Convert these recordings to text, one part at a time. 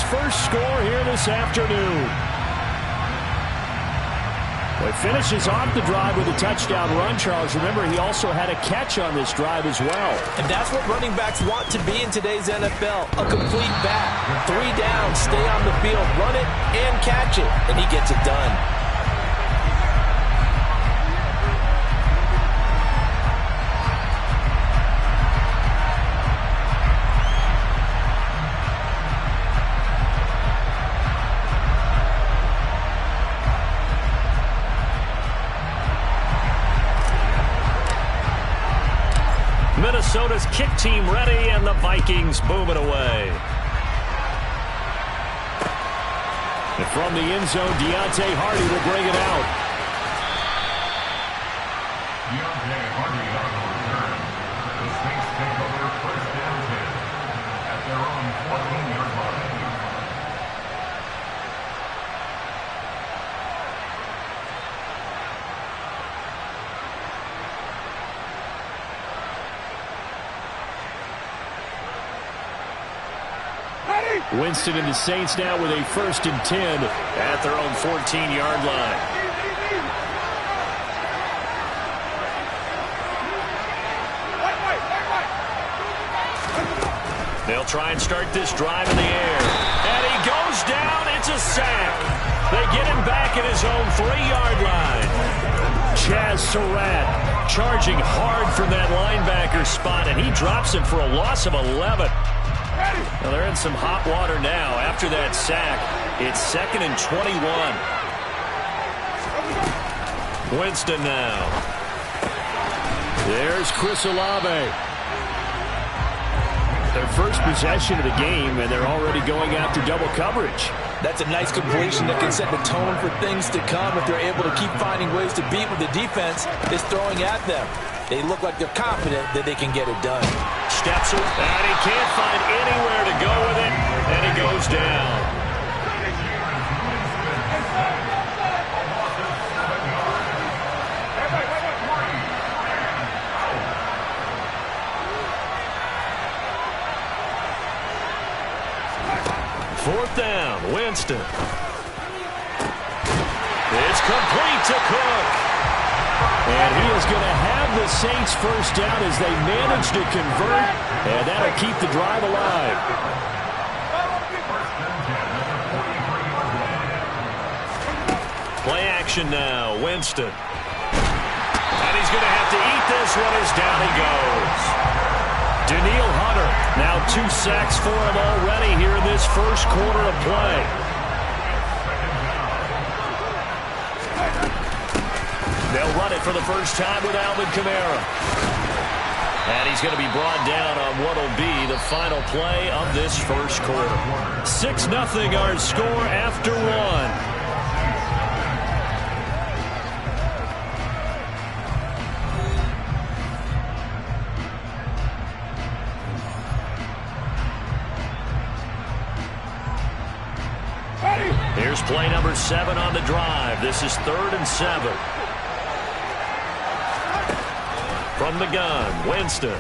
first score here this afternoon. Well, he finishes off the drive with a touchdown run, Charles. Remember, he also had a catch on this drive as well. And that's what running backs want to be in today's NFL, a complete back. 3 down, stay on the field, run it, and catch it, and he gets it done. Minnesota's kick team ready, and the Vikings boom it away. And from the end zone, Deontay Hardy will bring it out. Deontay Hardy on the return. The Saints take over first down 10 at their own 14-yard line. Winston and the Saints now with a 1st and 10 at their own 14-yard line. They'll try and start this drive in the air. And he goes down. It's a sack. They get him back at his own 3-yard line. Chaz Surratt charging hard from that linebacker spot, and he drops him for a loss of 11. Well, they're in some hot water now. After that sack, it's 2nd and 21. Winston now. There's Chris Olave. Their first possession of the game, and they're already going after double coverage. That's a nice completion that can set the tone for things to come if they're able to keep finding ways to beat what the defense is throwing at them. They look like they're confident that they can get it done. Steps it, and he can't find anywhere to go with it, and he goes down. Fourth down, Winston. It's complete to Cook. And he is going to have the Saints first down as they manage to convert, and that'll keep the drive alive. Play action now, Winston. And he's going to have to eat this one as down he goes. Danielle Hunter, now 2 sacks for him already here in this first quarter of play. They'll run it for the first time with Alvin Kamara. And he's going to be brought down on what will be the final play of this first quarter. 6-0 our score after 1. Here's play number 7 on the drive. This is 3rd and 7. From the gun, Winston.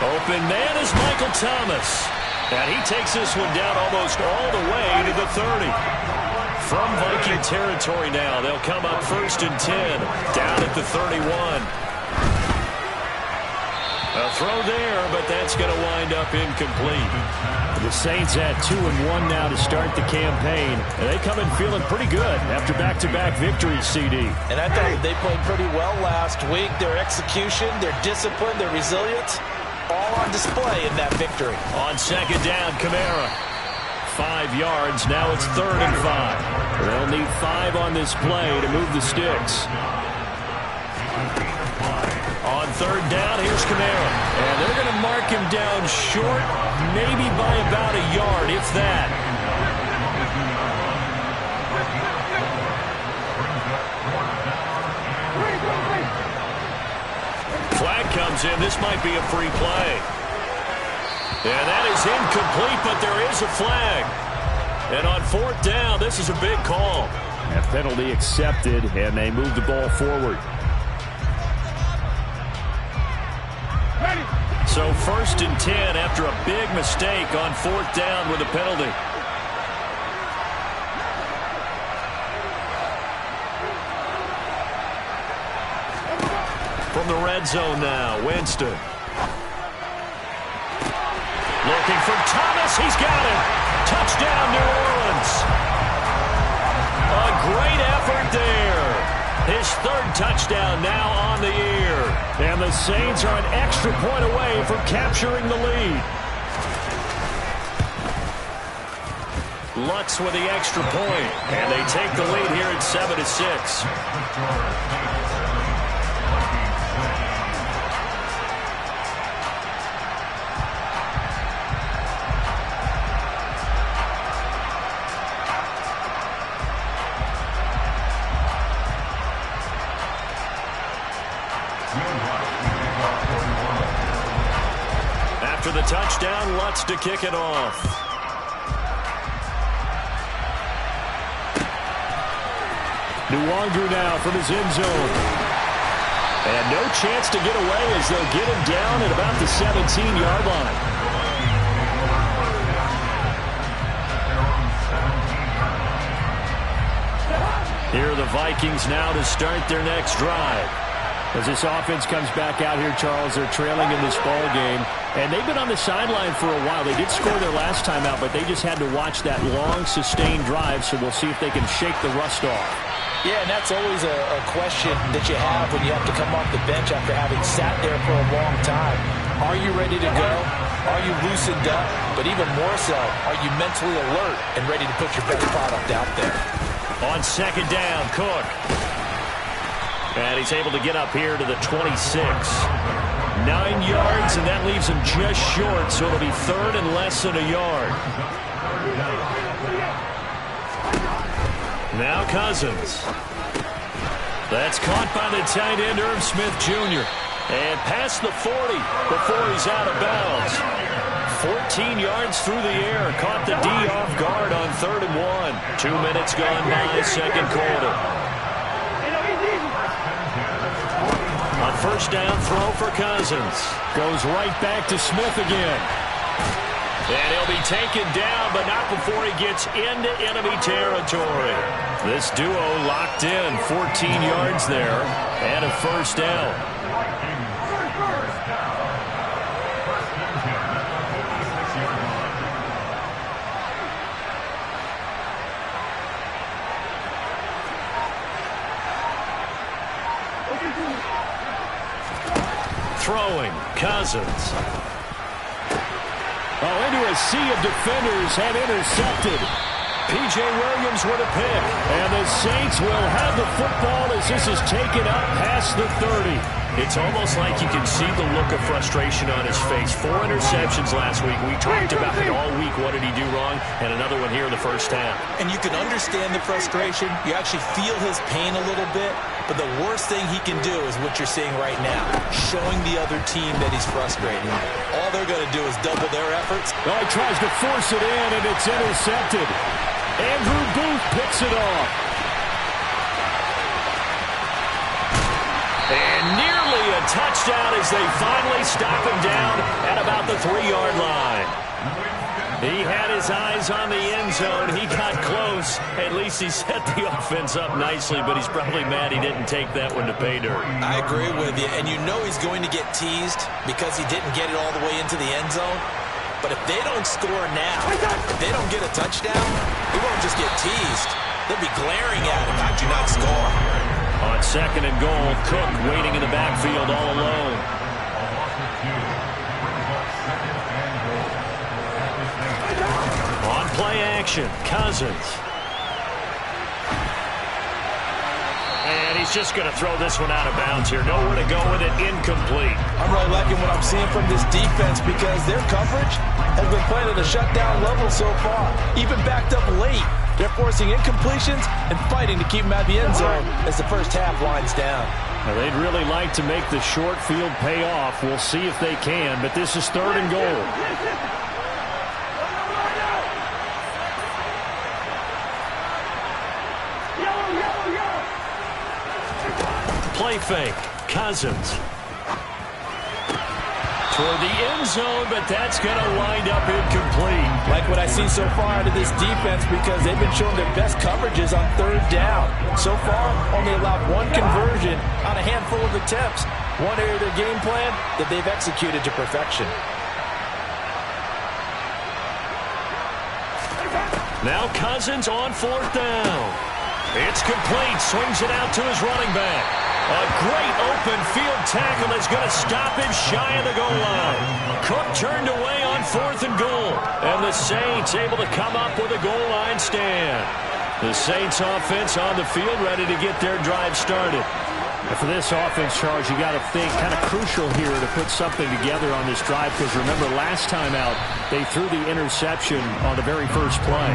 Open man is Michael Thomas. And he takes this one down almost all the way to the 30. From Viking territory now, they'll come up 1st and 10. Down at the 31. A throw there, but that's going to wind up incomplete. The Saints at 2-1 now to start the campaign. And they come in feeling pretty good after back-to-back victories, CD. And I thought they played pretty well last week. Their execution, their discipline, their resilience, all on display in that victory. On 2nd down, Kamara. 5 yards. Now it's 3rd and 5. They'll need 5 on this play to move the sticks. On 3rd down, here's Kamara. And they're going to mark him down short, maybe by about a yard, if that. Flag comes in. This might be a free play. And that is incomplete, but there is a flag. And on 4th down, this is a big call. A penalty accepted, and they move the ball forward. So 1st and 10 after a big mistake on 4th down with a penalty. From the red zone now, Winston. Looking for Thomas. He's got it. Touchdown, New Orleans. A great effort there. His 3rd touchdown now on the year. And the Saints are an extra point away from capturing the lead. Lutz with the extra point. And they take the lead here at 7-6. After the touchdown, Lutz to kick it off. Nwangwu now from his end zone. And no chance to get away as they'll get him down at about the 17-yard line. Here are the Vikings now to start their next drive. As this offense comes back out here, Charles, they're trailing in this ball game. And they've been on the sideline for a while. They did score their last time out, but they just had to watch that long, sustained drive, so we'll see if they can shake the rust off. Yeah, and that's always a question that you have when you have to come off the bench after having sat there for a long time. Are you ready to go? Are you loosened up? But even more so, are you mentally alert and ready to put your best product out there? On 2nd down, Cook. And he's able to get up here to the 26. 9 yards, and that leaves him just short, so it'll be 3rd and less than a yard. Now Cousins. That's caught by the tight end, Irv Smith Jr. And past the 40 before he's out of bounds. 14 yards through the air. Caught the D off guard on 3rd and 1. 2 minutes gone by, 2nd quarter. On 1st down throw for Cousins. Goes right back to Smith again. And he'll be taken down, but not before he gets into enemy territory. This duo locked in. 14 yards there and a 1st down. Throwing, Cousins. Oh, into a sea of defenders and intercepted. P.J. Williams with a pick. And the Saints will have the football as this is taken up past the 30. It's almost like you can see the look of frustration on his face. 4 interceptions last week. We talked about it all week. What did he do wrong? And another one here in the 1st half. And you can understand the frustration. You actually feel his pain a little bit. But the worst thing he can do is what you're seeing right now, showing the other team that he's frustrated. All they're going to do is double their efforts. Oh, he tries to force it in, and it's intercepted. Andrew Booth picks it off. And nearly a touchdown as they finally stop him down at about the 3-yard line. He had his eyes on the end zone. He got close. At least he set the offense up nicely, but he's probably mad he didn't take that one to pay dirt. I agree with you, and you know he's going to get teased because he didn't get it all the way into the end zone. But if they don't score now, if they don't get a touchdown, he won't just get teased. They'll be glaring at him. How'd you not score? On 2nd and goal, Cook waiting in the backfield all alone. On play action, Cousins. And he's just going to throw this one out of bounds here. Nowhere to go with it, incomplete. I'm really liking what I'm seeing from this defense because their coverage has been playing at a shutdown level so far. Even backed up late. They're forcing incompletions and fighting to keep them out of the end zone as the 1st half winds down. Now, they'd really like to make the short field pay off. We'll see if they can, but this is 3rd and goal. Play fake. Cousins. for the end zone, but that's going to wind up incomplete. Like what I see so far out of this defense, because they've been showing their best coverages on third down. So far, only allowed one conversion on a handful of attempts. One area of their game plan that they've executed to perfection. Now Cousins on fourth down. It's complete. Swings it out to his running back. A great open field tackle is going to stop him shy of the goal line. Cook turned away on fourth and goal. And the Saints able to come up with a goal line stand. The Saints offense on the field ready to get their drive started. And for this offense, Charles, you got to think kind of crucial here to put something together on this drive, because remember last time out they threw the interception on the very first play.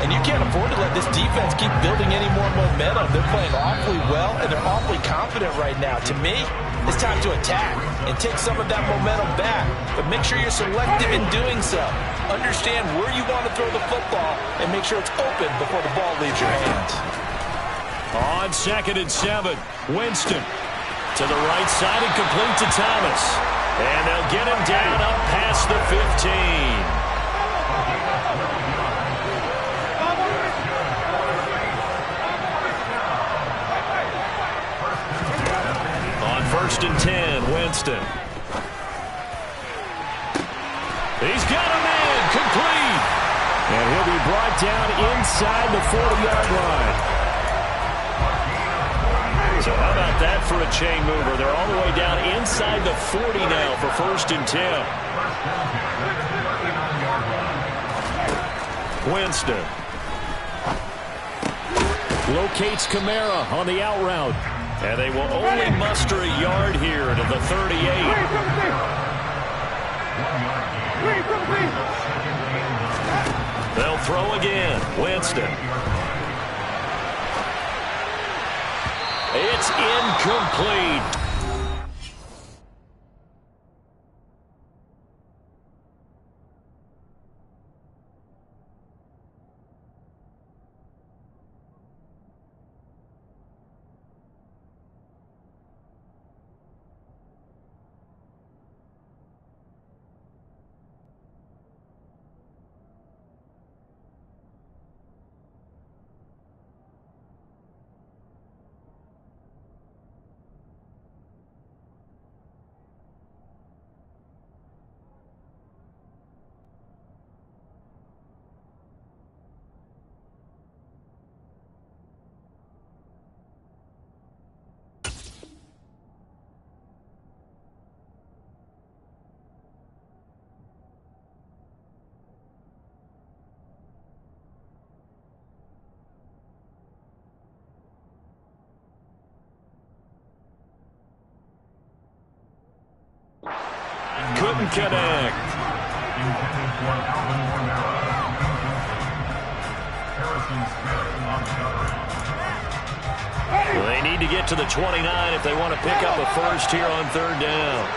And you can't afford to let this defense keep building any more momentum. They're playing awfully well, and they're awfully confident right now. To me, it's time to attack and take some of that momentum back. But make sure you're selective in doing so. Understand where you want to throw the football and make sure it's open before the ball leaves your hands. On 2nd and 7, Winston to the right side and complete to Thomas. And they'll get him down up past the 15. On 1st and 10, Winston. He's got a man, complete. And he'll be brought down inside the 40-yard line. So how about that for a chain mover? They're all the way down inside the 40 now for 1st and 10. Winston. Locates Kamara on the out route. And they will only muster a yard here to the 38. They'll throw again. Winston. It's incomplete. Couldn't connect. Well, they need to get to the 29 if they want to pick up a first here on 3rd down.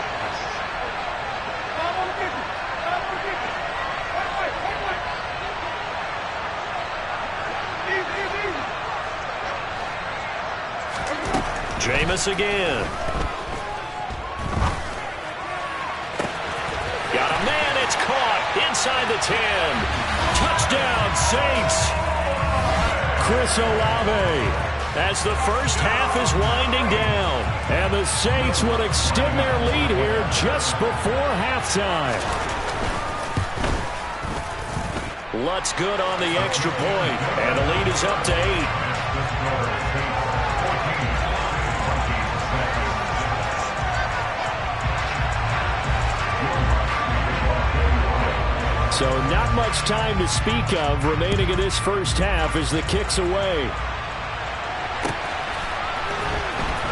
Jameis again. Got a man, it's caught inside the 10. Touchdown, Saints. Chris Olave. As the first half is winding down. And the Saints will extend their lead here just before halftime. Lutz good on the extra point. And the lead is up to 8. So not much time to speak of remaining in this first half as the kick's away.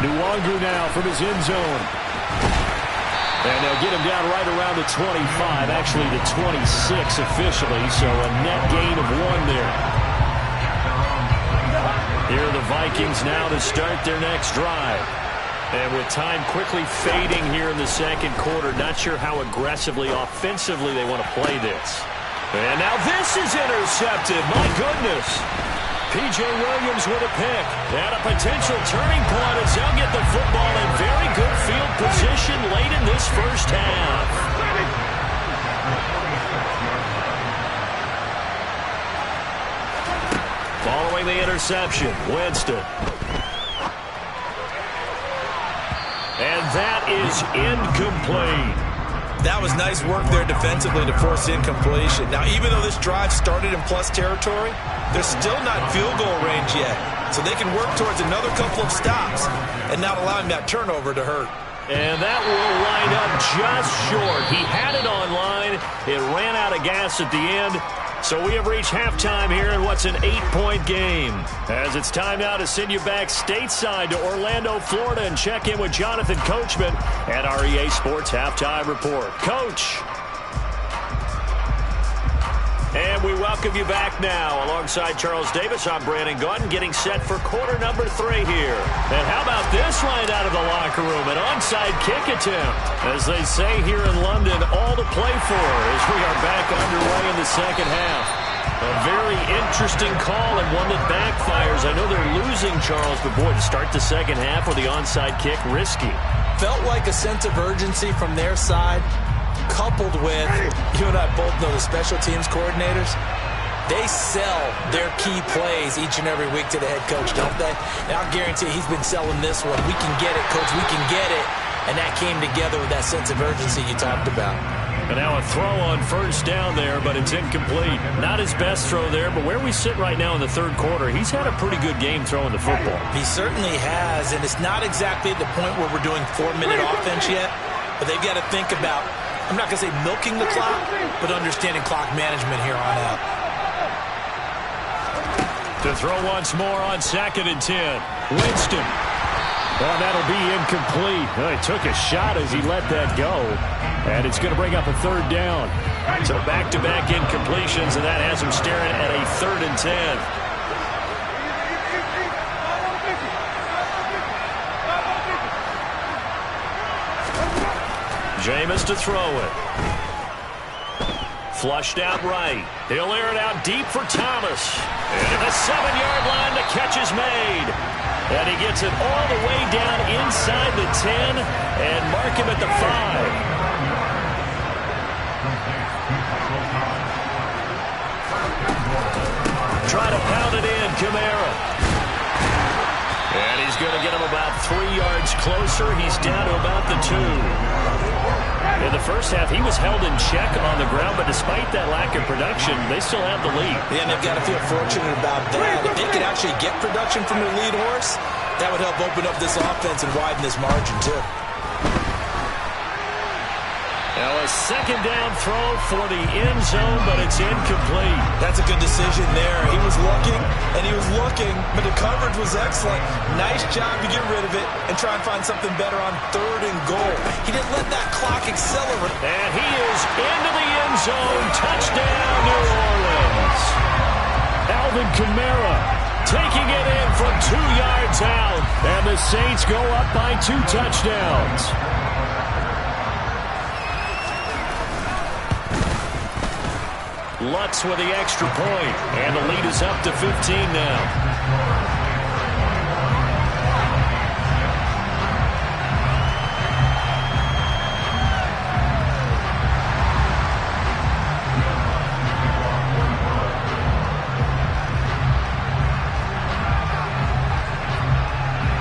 Nwangu now from his end zone. And they'll get him down right around the 25, actually the 26 officially, so a net gain of 1 there. Here are the Vikings now to start their next drive. And with time quickly fading here in the second quarter, not sure how aggressively, offensively they want to play this. And now this is intercepted. My goodness. P.J. Williams with a pick. And a potential turning point as they'll get the football in very good field position late in this first half. Following the interception, Winston. And that is incomplete. That was nice work there defensively to force incompletion. Now, even though this drive started in plus territory, they're still not field goal range yet. So they can work towards another couple of stops and not allowing that turnover to hurt. And that will line up just short. He had it on line. It ran out of gas at the end. So we have reached halftime here in what's an 8-point game. As it's time now to send you back stateside to Orlando, Florida, and check in with Jonathan Coachman at our EA Sports Halftime Report. Coach. And we welcome you back now. Alongside Charles Davis, I'm Brandon Gaudin, getting set for quarter number 3 here. And how about this right out of the locker room? An onside kick attempt. As they say here in London, all to play for as we are back underway in the second half. A very interesting call and one that backfires. I know they're losing, Charles, but boy, to start the second half with the onside kick, risky. Felt like a sense of urgency from their side, coupled with, you and I both know the special teams coordinators, they sell their key plays each and every week to the head coach, don't they? And I'll guarantee he's been selling this one. We can get it, coach, we can get it. And that came together with that sense of urgency you talked about. And now a throw on first down there, but it's incomplete. Not his best throw there, but where we sit right now in the third quarter, he's had a pretty good game throwing the football. He certainly has, and it's not exactly at the point where we're doing 4-minute offense yet, but they've got to think about, I'm not going to say milking the clock, but understanding clock management here on out. To throw once more on 2nd and 10. Winston. Well, that'll be incomplete. Well, he took a shot as he let that go. And it's going to bring up a 3rd down. So back-to-back incompletions, and that has him staring at a 3rd and 10. Jameis to throw it. Flushed out right. He'll air it out deep for Thomas. And at the 7-yard line, the catch is made. And he gets it all the way down inside the 10 and mark him at the 5. Try to pound it in, Kamara. And he's going to get him about 3 yards closer. He's down to about the 2. In the first half, he was held in check on the ground, but despite that lack of production, they still have the lead. Yeah, and they've got to feel fortunate about that. If they could actually get production from their lead horse, that would help open up this offense and widen this margin, too. Now a 2nd down throw for the end zone, but it's incomplete. That's a good decision there. He was looking, and he was looking, but the coverage was excellent. Nice job to get rid of it and try and find something better on 3rd and goal. He didn't let that clock accelerate. And he is into the end zone. Touchdown, New Orleans. Alvin Kamara taking it in from 2 yards out. And the Saints go up by 2 touchdowns. Lutz with the extra point, and the lead is up to 15 now.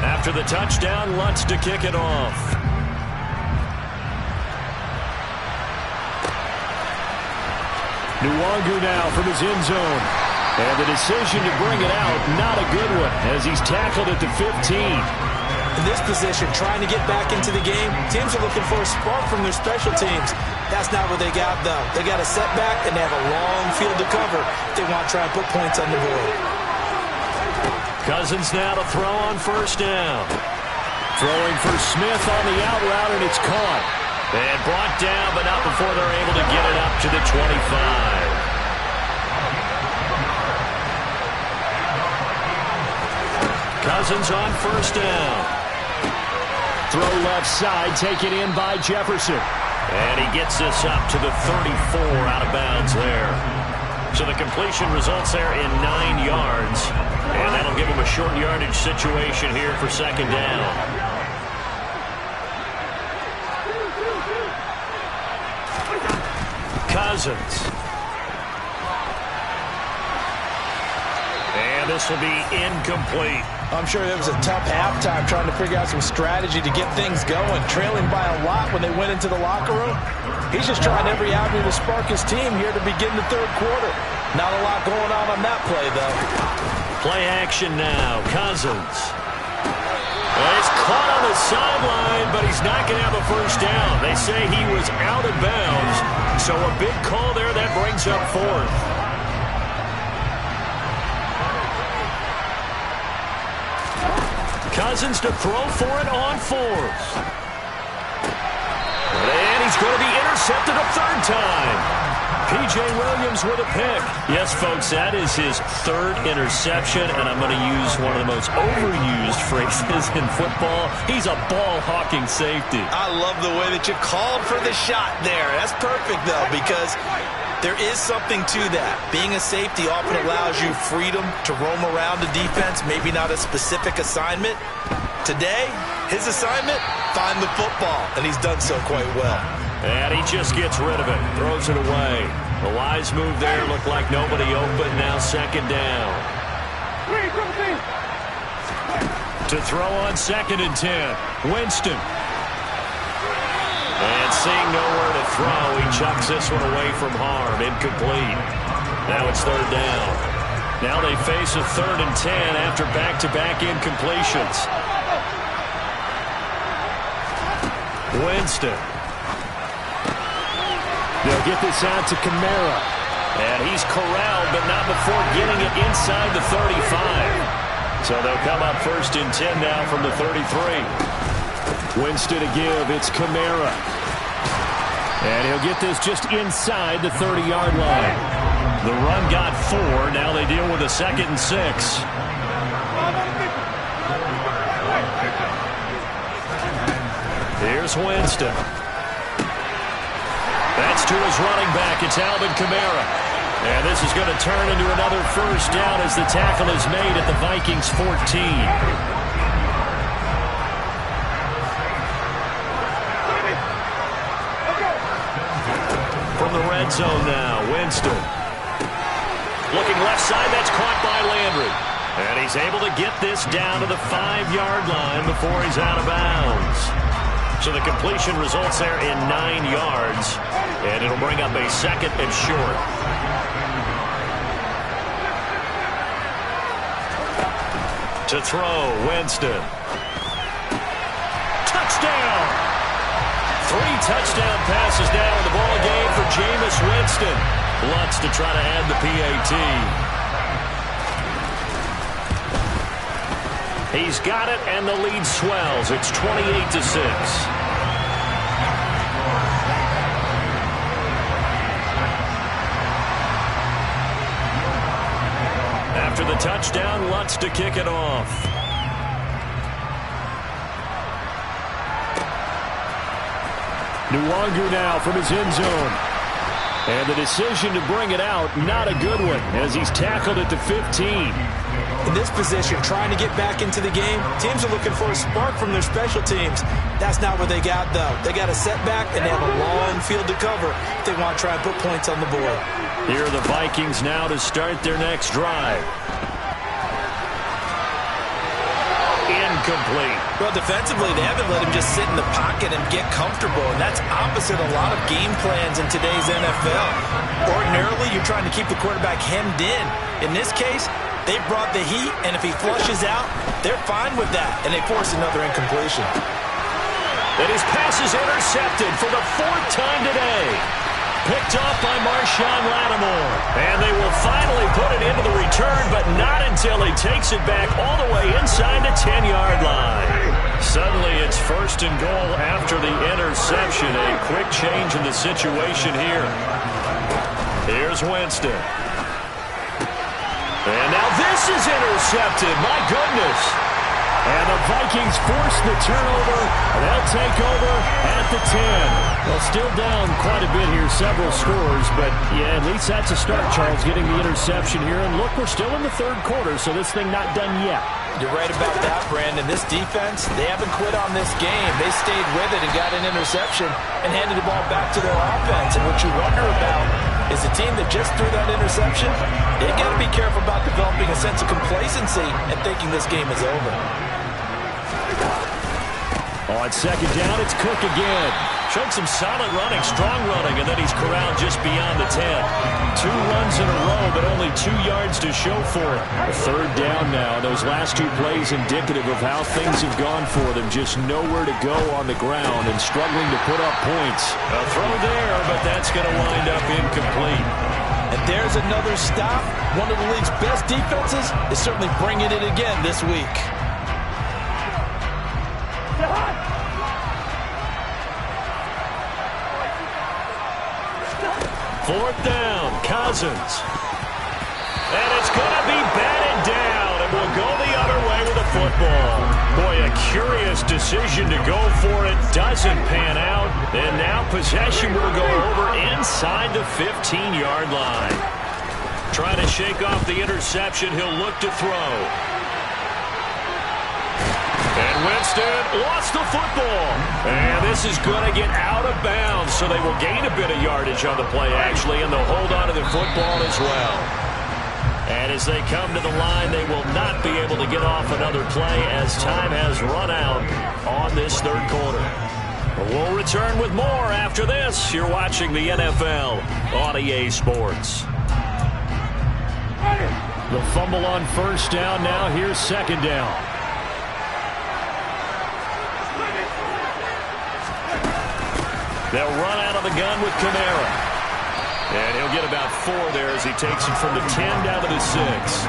After the touchdown, Lutz to kick it off. Nwangu now from his end zone. And the decision to bring it out, not a good one, as he's tackled at the 15. In this position, trying to get back into the game, teams are looking for a spark from their special teams. That's not what they got, though. They got a setback, and they have a long field to cover if they want to try and put points on the board. Cousins now to throw on 1st down. Throwing for Smith on the out route, and it's caught. And brought down, but not before they're able to get it up to the 25. Cousins on 1st down. Throw left side, taken in by Jefferson. And he gets this up to the 34 out of bounds there. So the completion results there in 9 yards. And that'll give him a short yardage situation here for 2nd down. Cousins. And this will be incomplete. I'm sure it was a tough halftime trying to figure out some strategy to get things going, trailing by a lot when they went into the locker room. He's just trying every avenue to spark his team here to begin the third quarter. Not a lot going on that play, though. Play action now. Cousins. Well, he's caught on the sideline, but he's not going to have a first down. They say he was out of bounds, so a big call there that brings up fourth. Cousins to throw for it on fourth. And he's going to be intercepted a third time. P.J. Williams with a pick. Yes, folks, that is his third interception, and I'm going to use one of the most overused phrases in football. He's a ball-hawking safety. I love the way that you called for the shot there. That's perfect, though, because there is something to that. Being a safety often allows you freedom to roam around the defense, maybe not a specific assignment. Today, his assignment, find the football, and he's done so quite well. And he just gets rid of it, throws it away. The wise move there, looked like nobody open, now second down. To throw on 2nd and 10, Winston. And seeing nowhere to throw, he chucks this one away from harm, incomplete. Now it's third down. Now they face a 3rd and 10 after back-to-back incompletions. Winston. They'll get this out to Kamara. And he's corralled, but not before getting it inside the 35. So they'll come up 1st and 10 now from the 33. Winston to give. It's Kamara. And he'll get this just inside the 30-yard line. The run got 4. Now they deal with a 2nd and 6. Here's Winston. That's to his running back. It's Alvin Kamara. And this is going to turn into another first down as the tackle is made at the Vikings 14. From the red zone now, Winston. Looking left side, that's caught by Landry. And he's able to get this down to the 5-yard line before he's out of bounds. So the completion results there in 9 yards. And it'll bring up a 2nd and short. To throw, Winston. Touchdown! 3 touchdown passes now in the ball game for Jameis Winston. Lutz to try to add the PAT. He's got it, and the lead swells. It's 28-6. After the touchdown, Lutz to kick it off. Nwangu now from his end zone. And the decision to bring it out, not a good one, as he's tackled at the 15. In this position, trying to get back into the game, teams are looking for a spark from their special teams. That's not what they got, though. They got a setback, and they have a long field to cover if they want to try and put points on the board. Here are the Vikings now to start their next drive. Incomplete. Well, defensively, they haven't let him just sit in the pocket and get comfortable, and that's opposite a lot of game plans in today's NFL. Ordinarily, you're trying to keep the quarterback hemmed in. In this case, they brought the heat, and if he flushes out, they're fine with that, and they force another incompletion. And his pass is intercepted for the 4th time today. Picked off by Marshawn Lattimore. And they will finally put it into the return, but not until he takes it back all the way inside the 10-yard line. Suddenly it's 1st and goal after the interception. A quick change in the situation here. Here's Winston. And now this is intercepted. My goodness. And the Vikings force the turnover. They'll take over at the 10. Well, still down quite a bit here, several scores. But, yeah, at least that's a start, Charles, getting the interception here. And, look, we're still in the third quarter, so this thing not done yet. You're right about that, Brandon. This defense, they haven't quit on this game. They stayed with it and got an interception and handed the ball back to their offense. And what you wonder about is the team that just threw that interception, they've got to be careful about developing a sense of complacency and thinking this game is over. On second down, it's Cook again. Showed some solid running, strong running, and then he's corralled just beyond the 10. 2 runs in a row, but only 2 yards to show for it. A third down now. Those last 2 plays indicative of how things have gone for them. Just nowhere to go on the ground and struggling to put up points. A throw there, but that's going to wind up incomplete. And there's another stop. One of the league's best defenses is certainly bringing it again this week. Fourth down, Cousins. And it's going to be batted down, and we'll go the other way with the football. Boy, a curious decision to go for it. Doesn't pan out. And now possession will go over inside the 15-yard line. Trying to shake off the interception. He'll look to throw. And Winston lost the football. And this is going to get out of bounds, so they will gain a bit of yardage on the play, actually, and they'll hold on to the football as well. And as they come to the line, they will not be able to get off another play as time has run out on this third quarter. We'll return with more after this. You're watching the NFL on EA Sports. The fumble on first down. Now here's second down. They'll run out of the gun with Kamara. And he'll get about 4 there as he takes it from the 10 down to the 6.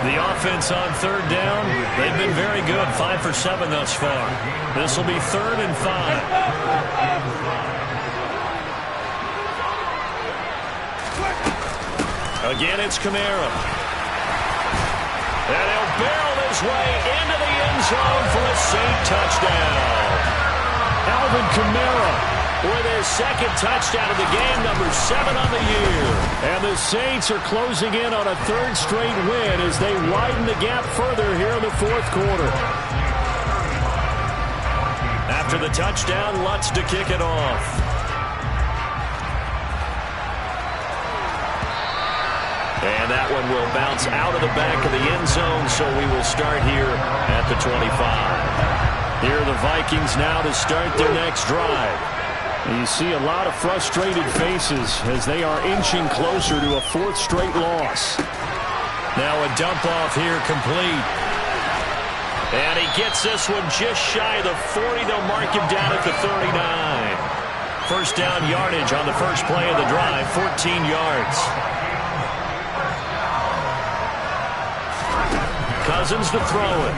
The offense on third down, they've been very good, 5 for 7 thus far. This will be 3rd and 5. Again, it's Kamara. And he'll barrel his way into the end zone for a Saint touchdown. Alvin Kamara with his second touchdown of the game, number 7 on the year. And the Saints are closing in on a 3rd straight win as they widen the gap further here in the 4th quarter. After the touchdown, Lutz to kick it off. And that one will bounce out of the back of the end zone, so we will start here at the 25. Here are the Vikings now to start their next drive. You see a lot of frustrated faces as they are inching closer to a 4th straight loss. Now a dump off here complete. And he gets this one just shy of the 40. They'll mark him down at the 39. First down yardage on the first play of the drive, 14 yards. Cousins to throw it.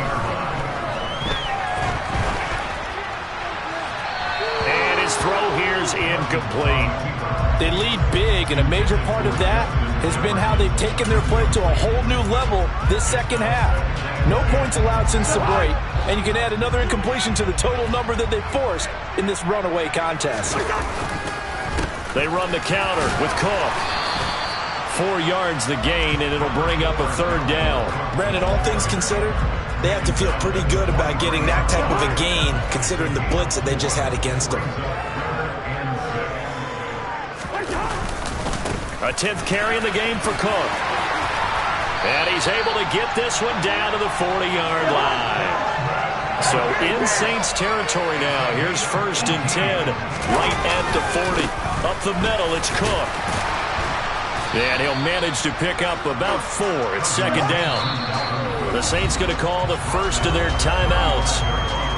And his throw here is incomplete. They lead big, and a major part of that has been how they've taken their play to a whole new level this second half. No points allowed since the break, and you can add another incompletion to the total number that they forced in this runaway contest. They run the counter with Cook. 4 yards the gain, and it'll bring up a 3rd down. Brandon, all things considered, they have to feel pretty good about getting that type of a gain, considering the blitz that they just had against them. A 10th carry in the game for Cook. And he's able to get this one down to the 40-yard line. So in Saints territory now. Here's 1st and 10, right at the 40. Up the middle, it's Cook. And he'll manage to pick up about 4. It's 2nd down. The Saints going to call the first of their timeouts.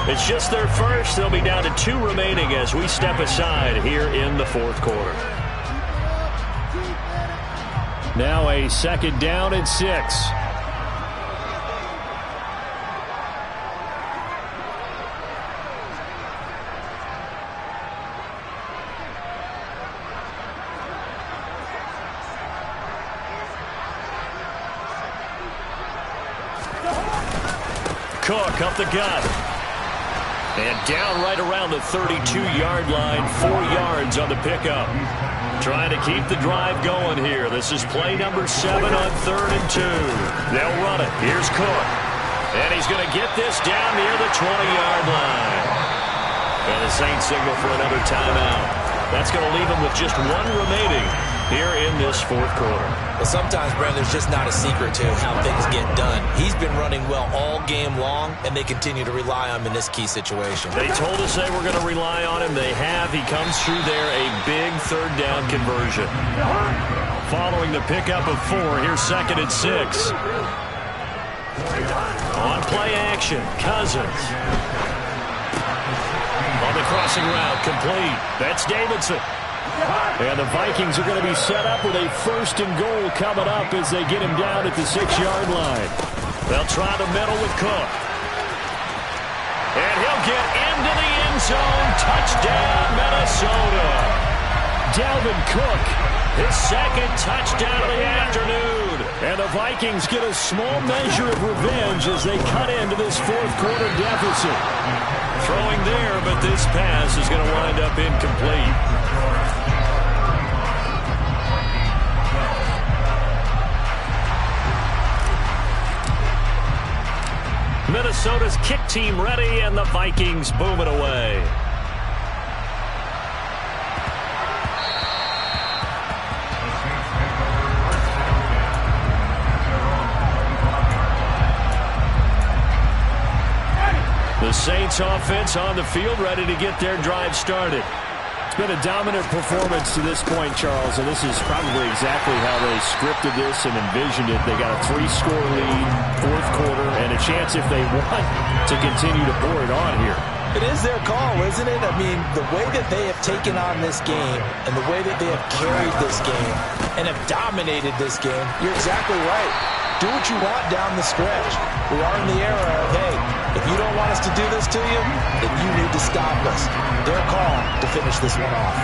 It's just their first. They'll be down to 2 remaining as we step aside here in the 4th quarter. Now a 2nd down and 6. Cook up the gut. And down right around the 32-yard line, 4 yards on the pickup. Trying to keep the drive going here. This is play number 7 on 3rd and 2. They'll run it. Here's Cook. And he's going to get this down near the 20-yard line. And the Saints signal for another timeout. That's going to leave him with just 1 remaining. here in this fourth quarter. Well, sometimes, Brent, there's just not a secret to how things get done. He's been running well all game long, and they continue to rely on him in this key situation. They told us they were going to rely on him. They have. He comes through there, a big third down conversion. Following the pickup of 4, here's 2nd and 6. On play action, Cousins. On the crossing route, complete. That's Davidson. And the Vikings are going to be set up with a 1st and goal coming up as they get him down at the 6-yard line. They'll try the middle with Cook. And he'll get into the end zone. Touchdown, Minnesota. Dalvin Cook, his 2nd touchdown of the afternoon. And the Vikings get a small measure of revenge as they cut into this fourth quarter deficit. Throwing there, but this pass is going to wind up incomplete. Minnesota's kick team ready, and the Vikings boom it away. The Saints offense on the field, ready to get their drive started. It's been a dominant performance to this point, Charles, and this is probably exactly how they scripted this and envisioned it. They got a 3-score lead, fourth quarter, and a chance if they want to continue to pour it on here. It is their call, isn't it? I mean, the way that they have taken on this game and the way that they have carried this game and have dominated this game, you're exactly right. Do what you want down the stretch. We are in the era of, hey, if you don't want us to do this to you, then you need to stop us. Their call to finish this one off.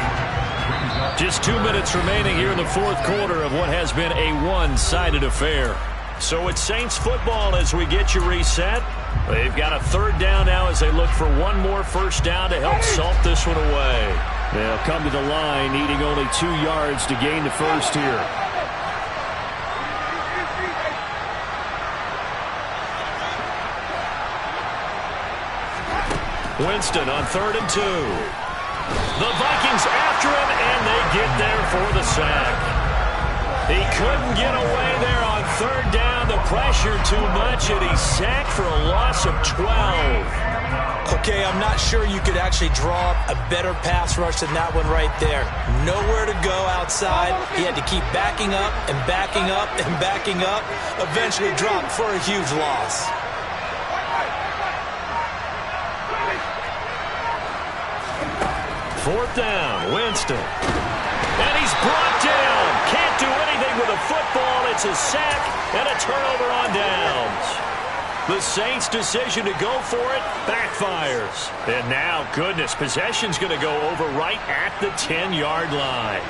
Just 2 minutes remaining here in the fourth quarter of what has been a one-sided affair. So it's Saints football as we get you reset. They've got a 3rd down now as they look for one more first down to help salt this one away. They'll come to the line needing only 2 yards to gain the first here. Winston on 3rd and 2. The Vikings after him, and they get there for the sack. He couldn't get away there on 3rd down. The pressure too much, and he's sacked for a loss of 12. Okay, I'm not sure you could actually draw up a better pass rush than that one right there. Nowhere to go outside. He had to keep backing up and backing up and backing up. Eventually dropped for a huge loss. Fourth down, Winston. And he's brought down. Can't do anything with a football. It's a sack and a turnover on downs. The Saints' decision to go for it backfires. And now, goodness, possession's going to go over right at the 10-yard line.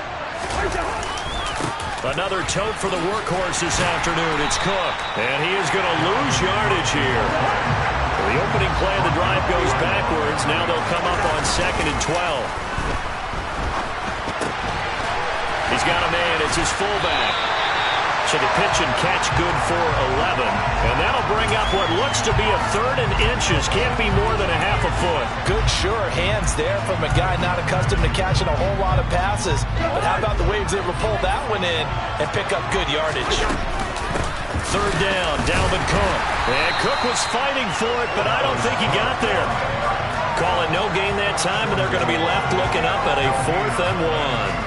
Another tote for the workhorse this afternoon. It's Cook. And he is going to lose yardage here. The opening play of the drive goes backwards. Now they'll come up on 2nd and 12. He's got a man. It's his fullback. So the pitch and catch good for 11. And that'll bring up what looks to be a 3rd and inches. Can't be more than a half a foot. Good, sure hands there from a guy not accustomed to catching a whole lot of passes. But how about the way he was able to pull that one in and pick up good yardage? 3rd down, Dalvin Cook. And Cook was fighting for it, but I don't think he got there. Call it no gain that time, and they're going to be left looking up at a 4th and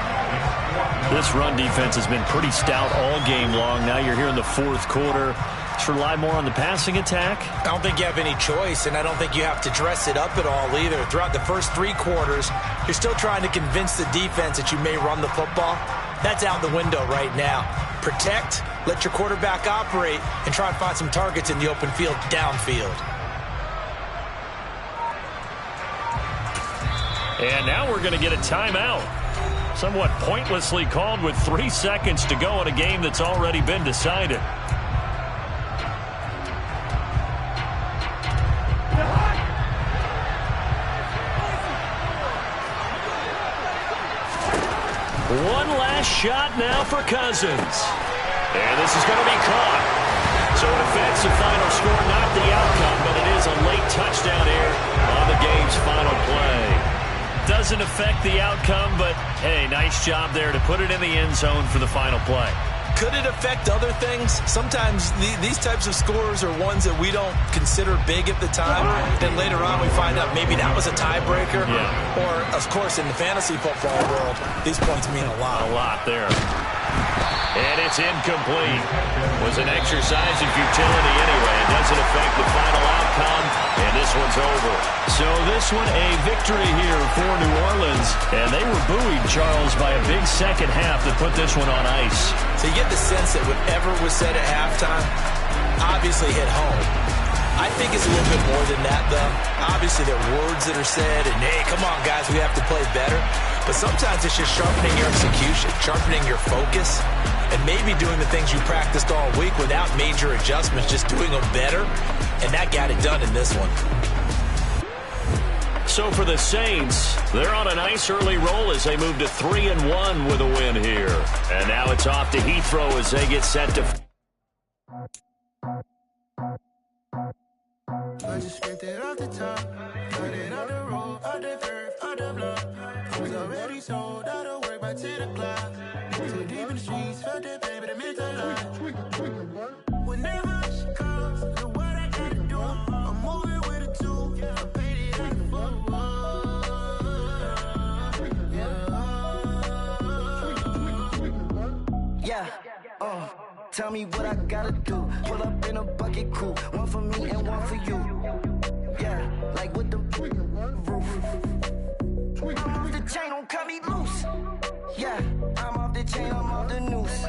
1. This run defense has been pretty stout all game long. Now you're here in the fourth quarter. Let's rely more on the passing attack. I don't think you have any choice, and I don't think you have to dress it up at all either. Throughout the first 3 quarters, you're still trying to convince the defense that you may run the football. That's out the window right now. Protect, let your quarterback operate, and try and find some targets in the open field downfield. And now we're going to get a timeout. Somewhat pointlessly called with 3 seconds to go in a game that's already been decided. One last shot now for Cousins. And this is going to be caught. So a defensive final score, not the outcome, but it is a late touchdown here on the game's final play. The doesn't affect the outcome, but, hey, nice job there to put it in the end zone for the final play. Could it affect other things? Sometimes these types of scores are ones that we don't consider big at the time. Then later on we find out maybe that was a tiebreaker. Yeah. Or, of course, in the fantasy football world, these points mean a lot. A lot there. And it's incomplete. Was an exercise in futility anyway. It doesn't affect the final outcome, and this one's over. So this one a victory here for New Orleans, and they were buoyed, Charles, by a big second half that put this one on ice. So you get the sense that whatever was said at halftime obviously hit home. I think it's a little bit more than that, though. Obviously, there are words that are said, and, hey, come on, guys, we have to play better. But sometimes it's just sharpening your execution, sharpening your focus, and maybe doing the things you practiced all week without major adjustments, just doing them better. And that got it done in this one. So for the Saints, they're on a nice early roll as they move to 3-1 with a win here. And now it's off to Heathrow as they get set to... I just scraped it off the top, cut it off the road, off the curve, off the block. I was already sold out of work by 10 o'clock. Too deep in the streets, felt that pain, but it meant a lot. Whenever she calls, know what I gotta do. I'm moving with a two, I paid it out the fuck. Yeah, tell me what I gotta do. Pull up in a bucket crew, one for me and one for you. Yeah, like with the roof. I'm off the chain, don't cut me loose. Yeah, I'm off the chain, I'm off the noose.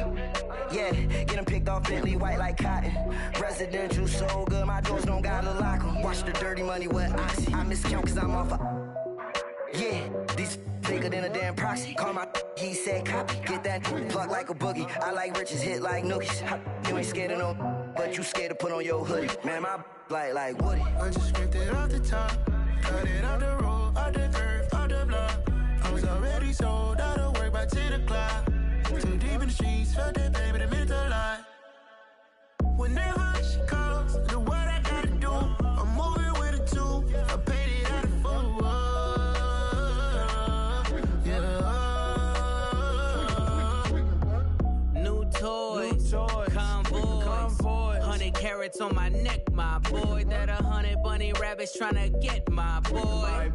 Yeah, getting picked off Bentley white like cotton. Residential so good, my doors don't gotta lock 'em. Watch the dirty money with oxy. I miscount cause I'm off yeah, these bigger than a damn proxy. Call my he said copy. Get that plug like a boogie. I like riches, hit like nookies. You ain't scared of no, but you scared to put on your hoodie. Man, my like Woody. I just scraped it off the top, cut it off the road, off the curve, off the block. I was already sold out of work by 10 o'clock. Too deep in the streets, felt that pain, but it meant a lot. Whenever she calls, know what I gotta do. I'm moving with a two, I paid it out of full. Toys, convoys, 100 carats on my neck, my boy. That 100 bunny rabbits tryna get my boy.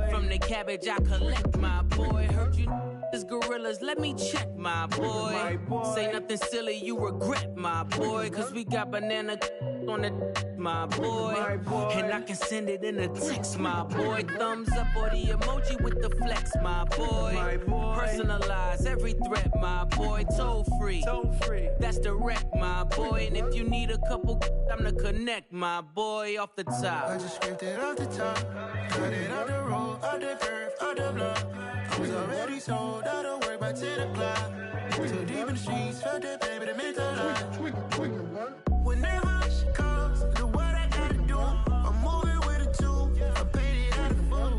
From the cabbage I collect, my boy. Heard you is gorillas, let me check, my boy. Say nothing silly, you regret, my boy. Cause we got banana on the my boy. And I can send it in a text, my boy. Thumbs up or the emoji with the flex, my boy. Personalize every threat, my boy. Toll free. That's direct, my boy. And if you need a couple, I'm the connect, my boy, off the top. I just scraped it off the top, cut it off the road, off the curve, off the block. I was already sold out of work by 10 o'clock. Too deep in the streets, felt that pain, but it meant a lot. Whenever she calls, know what I gotta do. I'm moving with a two, I paid it out of full.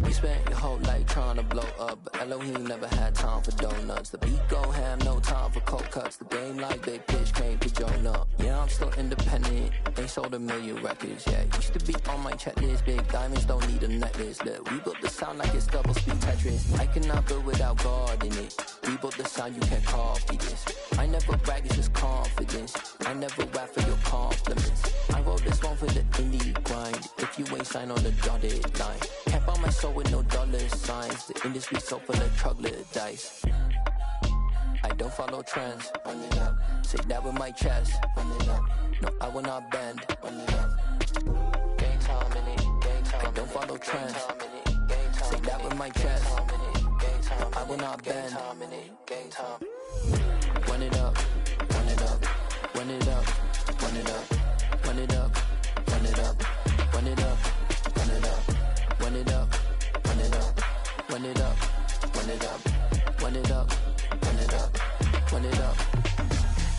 We spent your whole life trying to blow up, but Elohim never had time for donuts. The beat gon' have no time for cold cuts. The game like big pitch came to join up. Yeah, I'm still independent. They sold 1 million records. Yeah, used to be on my checklist. Big diamonds don't need a necklace. Look, we built the sound like it's double speed Tetris. I cannot build without God in it. We built the sound, you can't copy this. I never brag, it's just confidence. I never rap for your compliments. I wrote this one for the indie grind. If you ain't signed on the dotted line, can't buy my soul with no dollar signs. The industry so full of troglodytes. I don't follow trends. Run it up. Say that with my chest. Run it up. No, I will not bend. Run it up. Gang time in it. Gang time. I don't follow trends. Say that with my chest. No, I will not bend. Gang time. Run it up. Run it up. Run it up. Run it up. Run it up. Run it up. Run it up. Run it up. Run it up. Run it up. Run it up. Run it up. Run it up. Run it up. Run it up.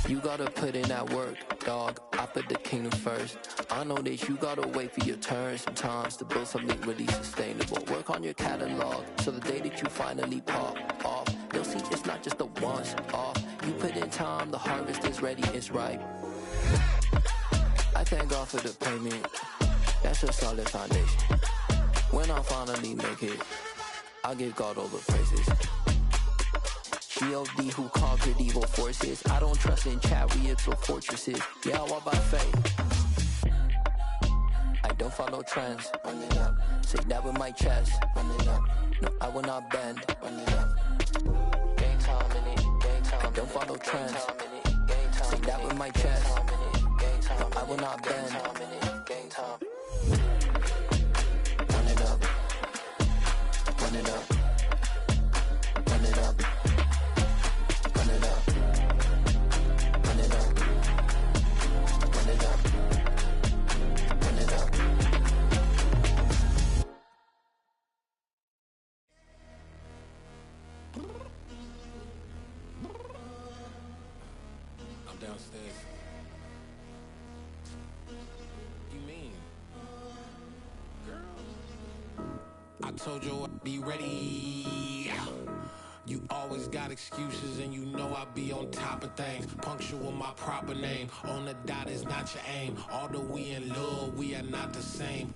You gotta put in that work. dog, I put the kingdom first. I know that you gotta wait for your turn sometimes to build something really sustainable. Work on your catalog, so the day that you finally pop off, they'll see it's not just a once off. You put in time, the harvest is ready, it's ripe. I thank God for the payment, that's a solid foundation. When I finally make it, I give God all the praises. G.O.D. who conquered evil forces. I don't trust in chariots or fortresses. Yeah, I walk by faith. I don't follow trends. Run it up. Say that with my chest. Run it up. No, I will not bend. Run it up. Gang time in it. Gang time. I don't follow trends. Say that with my chest. No, I will not bend. Gang time. Run it up. Run it up. Run it up. Run it up. Run it up. Run it up. Run it up. I'm downstairs. You mean? Girl, I told you I'd be ready. You always got excuses and you know I be on top of things. Punctual my proper name. On the dot is not your aim. Although we in love, we are not the same.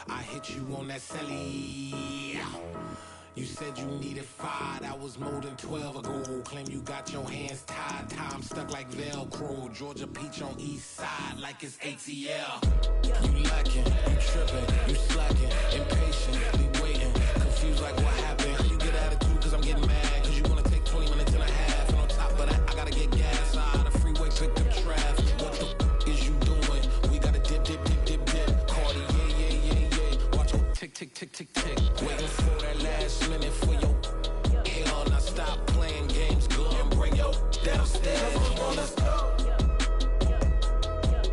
I hit you on that celly. You said you needed 5, that was more than 12 ago. Claim you got your hands tied, time stuck like Velcro. Georgia Peach on east side like it's ATL. You lacking, you tripping, you slacking, impatient, waiting, confused like what happened. You get attitude cause I'm getting mad, cause you wanna take 20 minutes and a half. And on top of that, I gotta get gas out of the freeway, pick up traffic. What the is you doing? We gotta dip, dip, dip, dip, dip. Cardi, yeah. Watch your tick, tick, tick, tick, tick. Waiting for that last minute for your hell. Now stop playing games, go and bring your downstairs. Come on, girl, let's go.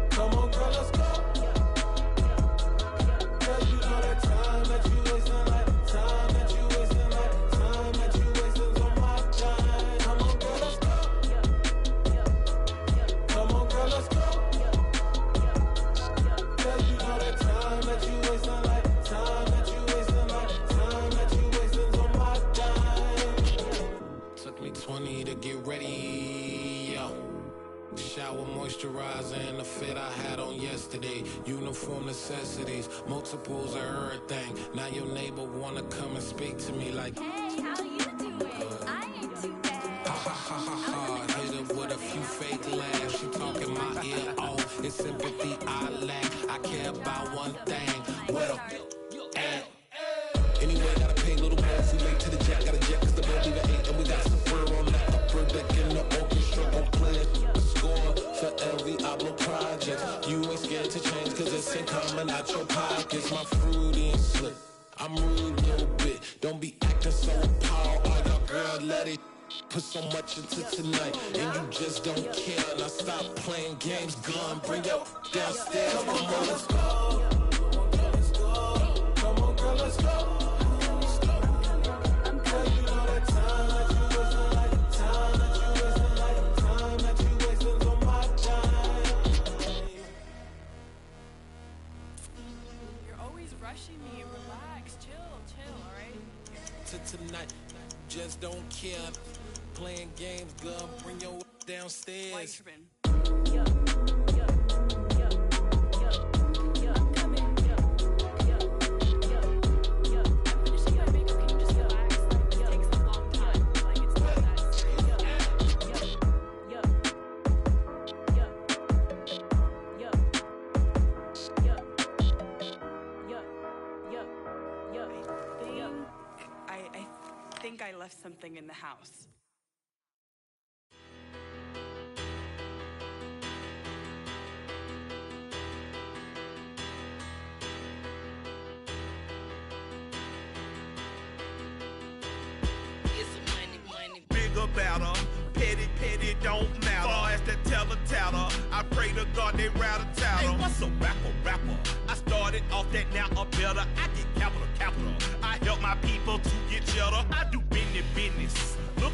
Come on, girl, let's go. Cause you know that time that you wasting, like time that you wasting, like time that you wasting on my time. Come on, girl, let's go. Come on, girl, let's go. Cause you know that time that you wasting, like time that you wasting, like time that you wasting on my time. Took me 20 to get ready, yo. Shower, moisturizer, and the fit I had on yesterday. Uniform necessities, multiples of everything. Now your neighbor wanna come and speak to me like, hey, how you doing? I ain't too bad. Ha ha ha ha. Hit her with a few fake laughs. She talking my ear off. It's sympathy I lack. I care about one thing. Well, at. Anyway, gotta pay a little more if we late to the jack. Got a jet cause the boat even ate. And we got some fur on that upper deck in the orchestra. Don't play it. Score for every Ablo project. You ain't scared to change cause it's ain't coming out your pockets. My fruity and slick. I'm rude a little bit. Don't be acting so appalled. Oh, your girl, let it put so much into tonight. And you just don't care. Now stop playing games. Gun, bring your downstairs. Come on, let's go. Come on, girl, let's go. Tonight, just don't care. Playing games, girl, bring your downstairs. I left something in the house. It's a money, bigger, better. Petty, don't matter. Far as the teller, I pray to God they rattle tattle. Hey, what's a rapper? I started off that, now I'm better. I get capital. I help my people to get cheddar. I do business. Look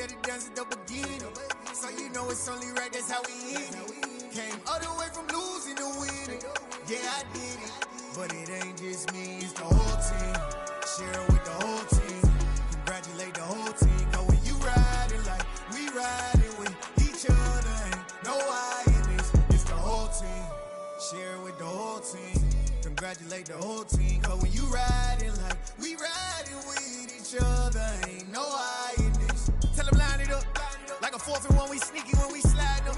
headed down since the beginning. So you know it's only right, that's how we end it. Came all the way from losing to winning. Yeah, I did it, but it ain't just me, it's the whole team. Share it with the whole team. Congratulate the whole team. Cause when you riding like we riding with each other, ain't no I in this, it's the whole team. Share it with the whole team. Congratulate the whole team. Cause when you riding like we riding with each other, ain't no I in this. Tell them line it up. Like a 4th and 1, we sneaky when we slide them.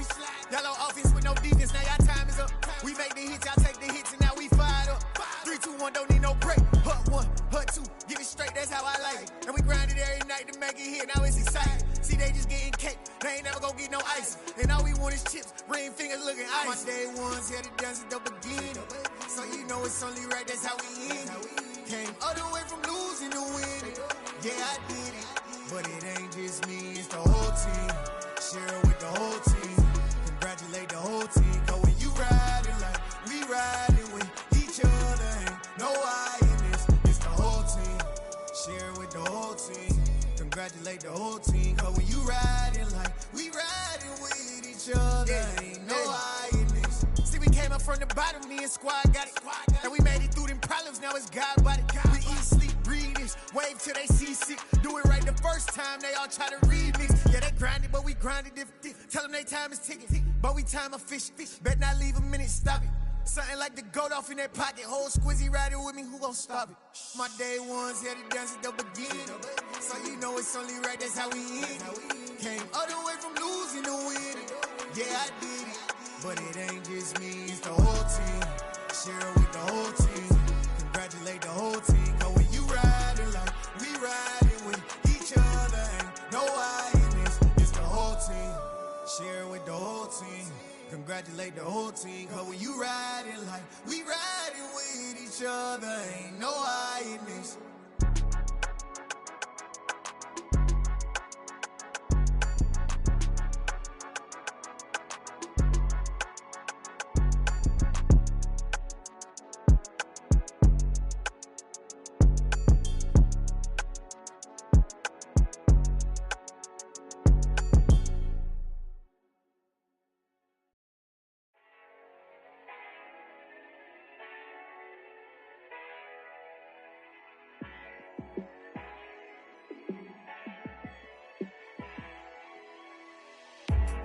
Y'all on offense with no defense, now y'all time is up. We make the hits, y'all take the hits, and now we fired up. 3, 2, 1, don't need no break. Hut 1, hut 2, give it straight, that's how I like it. And we grind it every night to make it hit, now it's exciting. See, they just getting cake, they ain't never gonna get no ice. And all we want is chips, ring fingers looking ice. My day ones headed down since the beginning. So you know it's only right, that's how we end it. Came all the way from losing to winning. Yeah, I did it, but it ain't just me, it's the whole team. Share it with the whole team. Congratulate the whole team. Cause when you riding like we riding with each other, ain't no I in this, it's the whole team. Share it with the whole team. Congratulate the whole team. Cause when you riding like we riding with each other, ain't no I in this. See, we came up from the bottom, me and squad got it. And we made it through them problems, now it's God body. We eat, sleep, breathe this, wave till they see sick. Do it right the first time, they all try to remix. Yeah, they grinded, but we grinded different. Tell them they time is ticking, but we time efficient. Bet not leave a minute, stop it. Something like the goat off in their pocket. Whole squizzy riding with me, who gon' stop it? My day ones headed down since the beginning. So you know it's only right, that's how we end it. Came all the way from losing to winning. Yeah, I did it, but it ain't just me, it's the whole team. Share it with the whole team. Congratulate the whole team. Cause when you riding like we riding with each other, ain't no I in this, it's the whole team. Share it with the whole team. Congratulate the whole team. Cause when you riding like we riding with each other, ain't no I in this.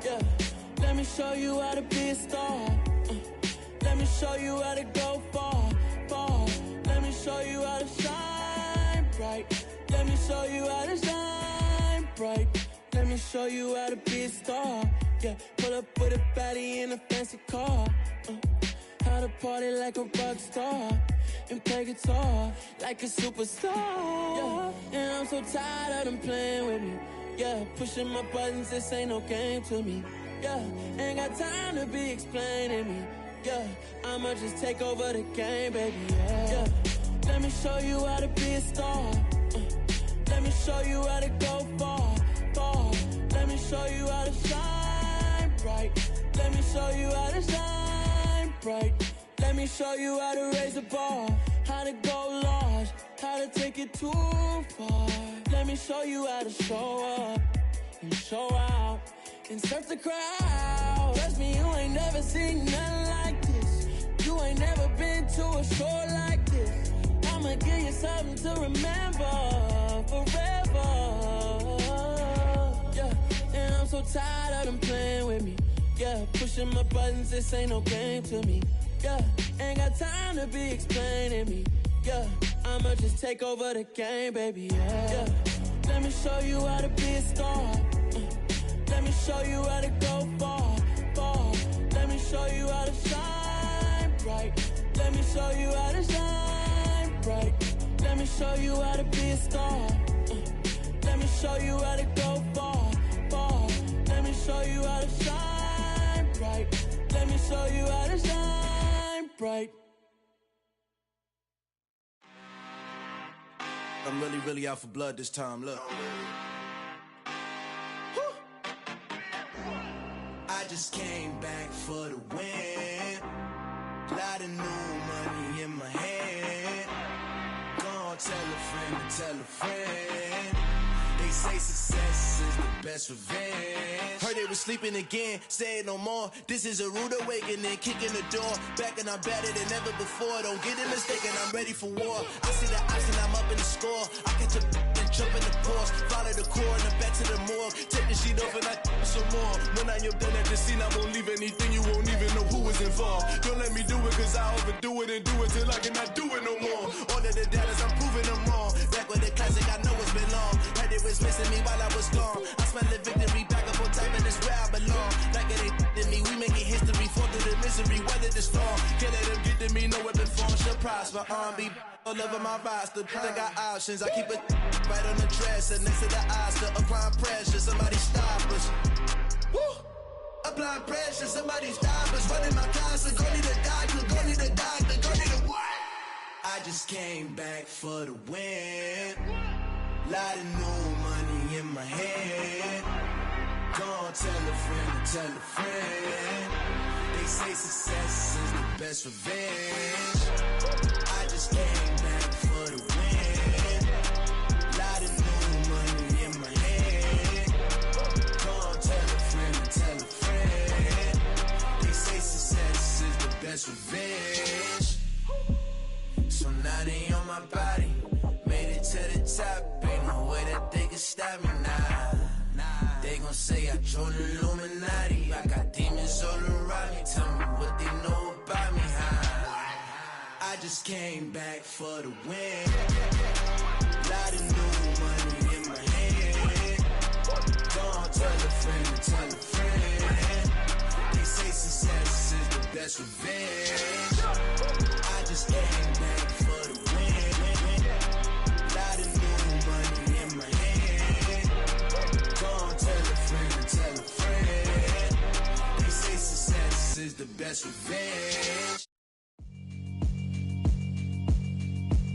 Yeah, let me show you how to be a star. Let me show you how to go far, far. Let me show you how to shine bright. Let me show you how to shine bright. Let me show you how to be a star. Yeah, pull up with a baddie in a fancy car. How to party like a rock star and play guitar like a superstar. Yeah, and I'm so tired of them playing with me. Yeah, pushing my buttons, this ain't no game to me. Yeah, ain't got time to be explaining me. Yeah, I'ma just take over the game, baby. Yeah, let me show you how to be a star. Let me show you how to go far, far. Let me show you how to shine bright. Let me show you how to shine bright. Let me show you how to raise the bar, how to go large, how to take it too far. Let me show you how to show up and show out and surf the crowd. Trust me, you ain't never seen nothing like this. You ain't never been to a show like this. I'ma give you something to remember forever. Yeah, and I'm so tired of them playing with me. Yeah, pushing my buttons, this ain't no game to me. Yeah, ain't got time to be explaining me. Yeah, I'ma just take over the game, baby. Yeah, let me show you how to be a star. Let me show you how to go far, far. Let me show you how to shine bright. Let me show you how to shine bright. Let me show you how to be a star. Let me show you how to go far, far. Let me show you how to shine bright. Let me show you how to shine bright. I'm really out for blood this time, look. I just came back for the win. Lot of new money in my hand. Gonna tell a friend to tell a friend. They say success is the best revenge. Heard they was sleeping again, say it no more. This is a rude awakening, kicking the door. Back and I'm better than ever before. Don't get it mistaken, I'm ready for war. I see the option, I'm up in the score. I catch a and jump in the Porsche. Follow the core and then back to the morgue. Take the sheet off and I some more. When I am done at the scene, I won't leave anything. You won't even know who is involved. Don't let me do it, cause I overdo it and do it till I cannot do it no more. All of the doubters, I'm proving them wrong. Back with the classic, I know it's been long. Heard it was missing me while I was gone. I smell the victory, back up on time, and it's where I belong. Like it ain't to me, we making history. Fall through the misery, weather the storm. Can't let them get to me, no weapon form should prosper. R&B all over my roster, I got options. I keep it right on the dresser, next to the Oscar. Applying pressure, somebody stop us. Woo! Applying pressure, somebody stop us. Running my closet, go need a doctor, go need a doctor, go need a what? I just came back for the win. Lot of new money in my hand. Gonna tell a friend to tell a friend. They say success is the best revenge. I just came back for the win. Lot of new money in my hand. Gonna tell a friend to tell a friend. They say success is the best revenge. So now they on my body. Made it to the top. Ain't no way that they can stop me now. They gon' say I joined the Illuminati. I got demons all around me. Tell me what they know about me, huh? I just came back for the win. Lot of new money in my hand. Don't tell a friend to tell a friend. They say success is the best revenge. I just came back for the win. Lot of new money in my hand. Don't tell a friend to tell a friend. They say success is the best revenge.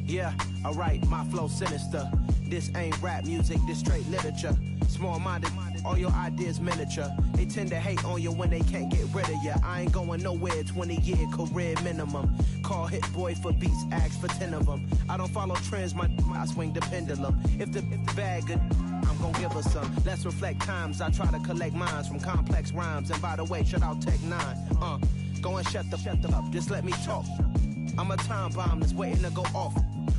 Yeah, alright, my flow sinister. This ain't rap music, this straight literature. Small-minded, all your ideas miniature. They tend to hate on you when they can't get rid of you. I ain't going nowhere, 20-year career minimum. Call Hit Boy for beats, ask for 10 of them. I don't follow trends, I swing the pendulum. If the bag good, I'm gon' give her some. Let's reflect times, I try to collect minds from complex rhymes. And by the way, shout out Tech 9. Go and shut the up, just let me talk. I'm a time bomb that's waiting to go off.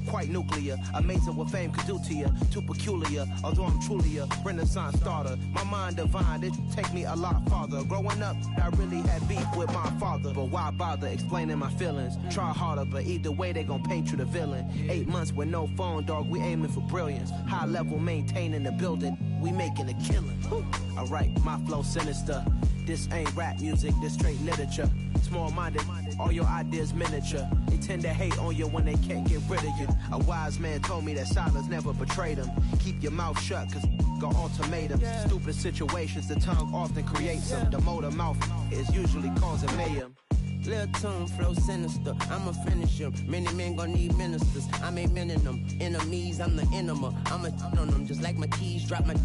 Quite nuclear, amazing what fame could do to you. Too peculiar, although I'm truly a renaissance starter. My mind divine, it take me a lot farther. Growing up, I really had beef with my father. But why bother explaining my feelings? Try harder, but either way they gon' paint you the villain. 8 months with no phone, dog, we aiming for brilliance. High level maintaining the building, we making a killing. Alright, my flow sinister. This ain't rap music, this straight literature. Small-minded, all your ideas miniature. They tend to hate on you when they can't get rid of you. A wise man told me that silence never betrayed him. Keep your mouth shut, cause got ultimatums. Stupid situations, the tongue often creates them. The motor mouth is usually causing mayhem. Lil' tune, flow sinister, I'ma finish him. Many men gon' need ministers, I'm aiming them. Enemies, I'm the enema. I'ma on them, just like my keys, drop my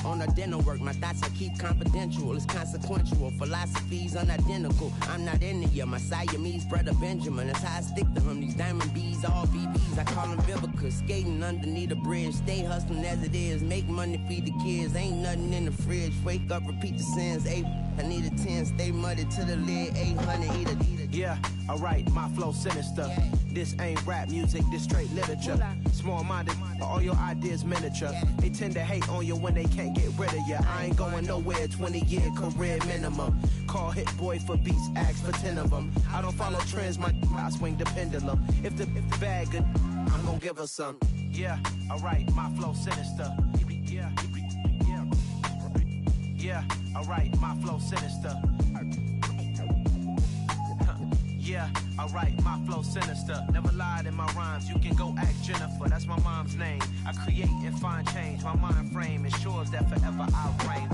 on a dental work. My thoughts I keep confidential, it's consequential. Philosophies unidentical, I'm not into you. My Siamese brother Benjamin, that's how I stick to him. These diamond bees, all BBs, I call them Vivica. Skating underneath a bridge, stay hustling as it is. Make money, feed the kids, ain't nothing in the fridge. Wake up, repeat the sins, I need a 10, stay muddy to the lid, 800, eat a. Yeah, alright, my flow sinister. This ain't rap music, this straight literature. Small-minded, all your ideas miniature. They tend to hate on you when they can't get rid of you. I ain't going nowhere, 20-year career minimum. Call Hit Boy for beats, ask for 10 of them. I don't follow trends, I swing the pendulum. If the bag good, I'm gon' give her some. Yeah, alright, my flow sinister. Yeah, alright, my flow sinister. Yeah, alright, my flow sinister. Never lied in my rhymes, you can go ask Jennifer. That's my mom's name. I create and find change. My mind frame ensures that forever I'll reign.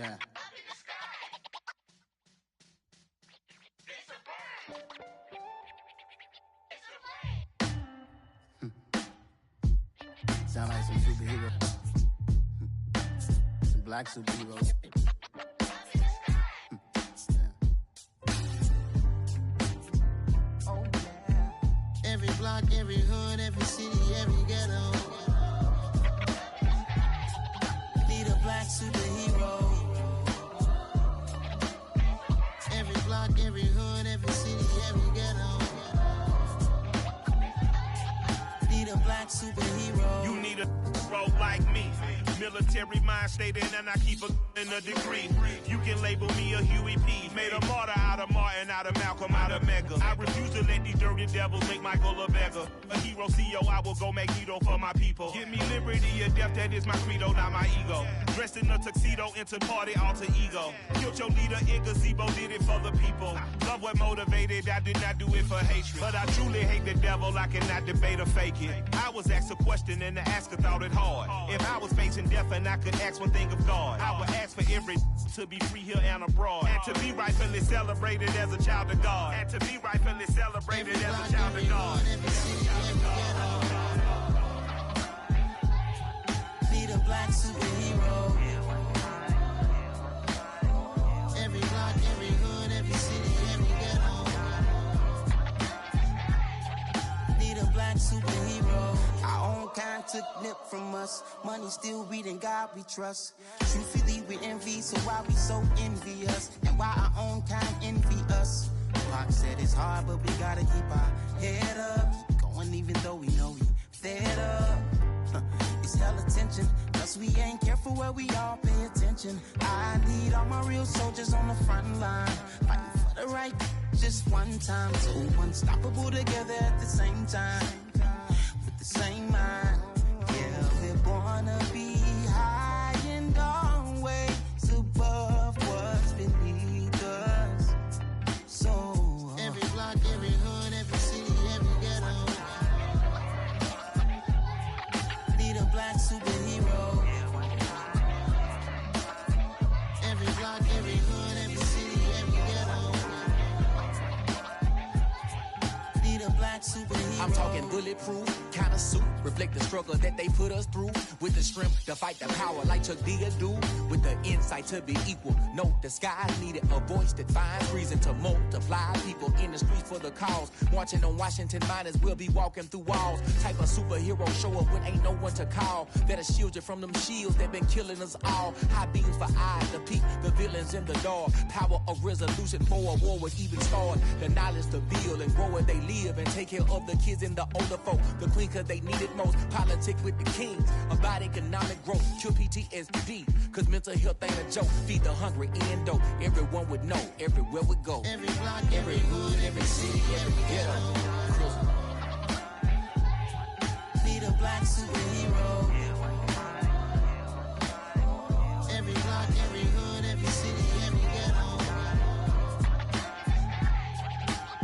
Yeah. Sound like some superheroes. Some black superheroes. Oh, yeah. Every block, every hood, every city, every ghetto. Need a black superhero. Every block, every hood, every city, every ghetto. Need a black superhero. You need a bro like me. Military mind stated, and I keep in a degree. You can label me a Huey P. Made a martyr out of Martin, out of Malcolm, out of Mega. I refuse to let these dirty devils make Michael a beggar. A hero CEO, I will go Magneto for my people. Give me liberty or death, that is my credo, not my ego. Dressed in a tuxedo, into party, alter ego. Killed your leader in gazebo, did it for the people. Love what motivated, I did not do it for hatred. But I truly hate the devil, I cannot debate or fake it. I was asked a question and the asker thought it hard. If I was facing death and I could ask one thing of God, I would ask for every to be free here and abroad. And to be rightfully celebrated as a child of God. And to be rightfully celebrated as a child of God. Need a black superhero. Every block, every hood, every city, every ghetto. Need a black superhero. Our own kind took nip from us. Money still reading God we trust. Truthfully we envy, so why we so envious? And why our own kind envy us? Pac said it's hard, but we gotta keep our head up. Going even though we know we fed up. It's hell attention, cause we ain't careful where we all pay attention. I need all my real soldiers on the front line, fighting for the right just one time. So unstoppable together at the same time, with the same mind. Yeah, we're gonna be high and always above what's beneath us. So every block, every hood, every city, every ghetto. Need a black superhero. Every block, every hood, every city, every ghetto. Need a black superhero. I'm talking bulletproof, kind of suit, reflect the struggle that they put us through. With the strength to fight the power like Chuck D do. With the insight to be equal. Note the sky needed a voice that finds reason to multiply. People in the streets for the cause. Marching on Washington miners will be walking through walls. Type of superhero show up when ain't no one to call. That'll shield you from them shields that been killing us all. High beams for eyes to peek the villains in the dark. Power of resolution for a war would even start. The knowledge to build and grow where they live and take care of the kids and the older folk. The queen cause they need it most. Politics with the kings. About economic growth. Cure PTSD. Cause mental health ain't a joke. Feed the hungry and dope. Everyone would know. Everywhere we go. Every block, every hood, every city, every ghetto. Need a black superhero. Every block, every hood, every city, every ghetto.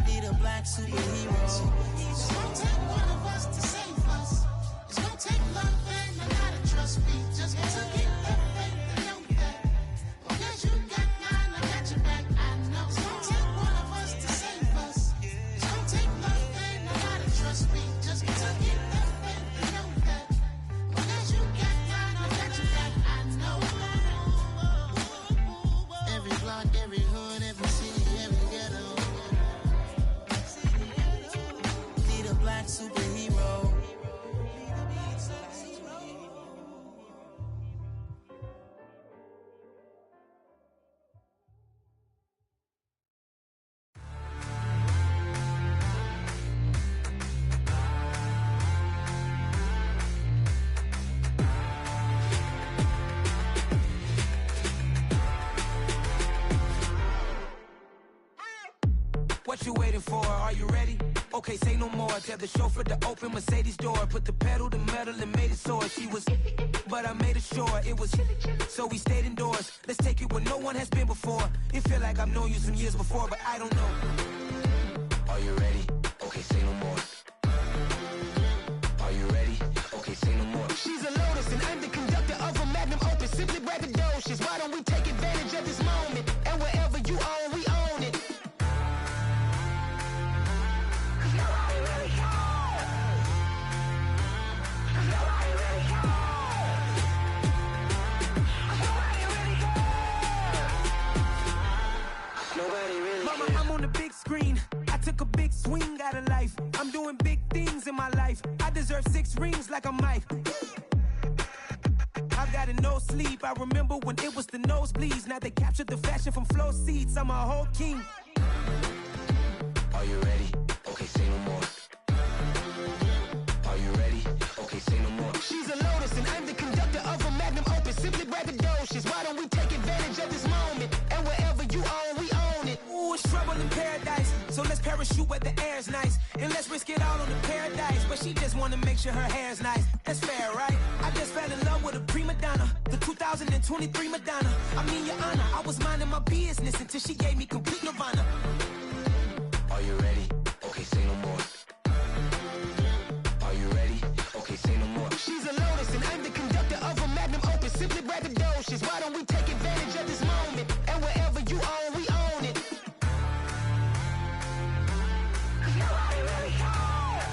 Need a black superhero. It's gonna take one of us to save us. It's gonna take love and a lot of trust. We just gotta get the faith and know that. Because you got mine, I got your back. I know. It's gonna take one of us to save us. It's gonna take love and a lot of trust. We just gotta get the faith and know that. Because you got mine, I got your back. I know. Every block, every hood, every city, every ghetto. Need a black superhero. What you waiting for? Are you ready? Okay, say no more. Tell the chauffeur to open Mercedes door. Put the pedal to metal and made it soar. She was, but I made it sure it was. So we stayed indoors. Let's take it where no one has been before. It feel like I've known you some years before, but I don't know. Are you ready? Okay, say no more. Are you ready? Okay, say no more. She's a Lotus and I'm the conductor of a magnum opus. Simply braggadocious. Why don't we take advantage? deserve 6 rings like a Mike. I've got no sleep. I remember when it was the nosebleeds. Now they captured the fashion from flow seats. I'm a whole king. Are you ready? Okay, say no more. Are you ready? Okay, say no more. She's a Lotus and I'm the conductor of a magnum opus. Simply braggadocious. Why don't we take advantage of this moment? And wherever you own, we own it. Ooh, it's trouble in paradise. So let's parachute where the air's nice. And let's risk it all on the paradise. But she just wanna make sure her hair's nice. That's fair, right? I just fell in love with a prima donna. The 2023 Madonna. I mean, your honor, I was minding my business until she gave me complete nirvana. Are you ready? Okay, say no more. Are you ready? Okay, say no more. She's a Lotus and I'm the conductor of a magnum opus. Simply braggadocious. Why don't we take advantage of this moment? And wherever you own, we own it. Nobody really cares.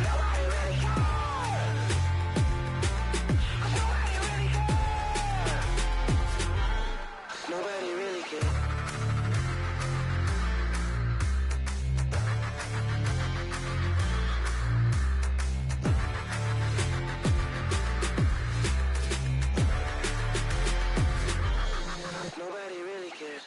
Nobody really cares. Nobody really cares. Nobody really cares. Nobody really cares.